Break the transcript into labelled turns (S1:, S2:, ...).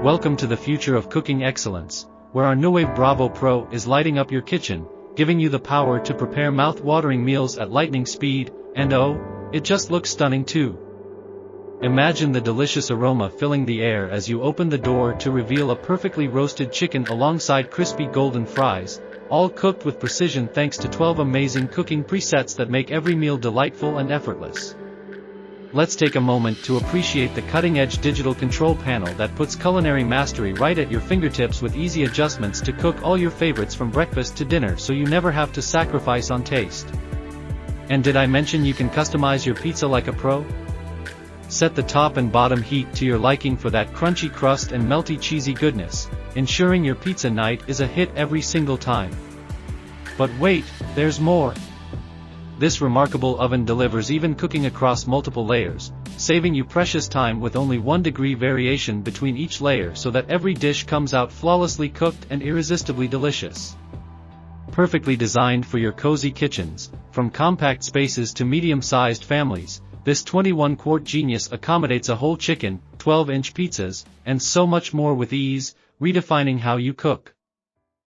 S1: Welcome to the future of cooking excellence, where our Nuwave Bravo Pro is lighting up your kitchen, giving you the power to prepare mouth-watering meals at lightning speed, and oh, it just looks stunning too. Imagine the delicious aroma filling the air as you open the door to reveal a perfectly roasted chicken alongside crispy golden fries, all cooked with precision thanks to 12 amazing cooking presets that make every meal delightful and effortless. Let's take a moment to appreciate the cutting-edge digital control panel that puts culinary mastery right at your fingertips with easy adjustments to cook all your favorites from breakfast to dinner so you never have to sacrifice on taste. And did I mention you can customize your pizza like a pro? Set the top and bottom heat to your liking for that crunchy crust and melty cheesy goodness, ensuring your pizza night is a hit every single time. But wait, there's more. This remarkable oven delivers even cooking across multiple layers, saving you precious time with only 1 degree variation between each layer so that every dish comes out flawlessly cooked and irresistibly delicious. Perfectly designed for your cozy kitchens, from compact spaces to medium-sized families, this 21-quart genius accommodates a whole chicken, 12-inch pizzas, and so much more with ease, redefining how you cook.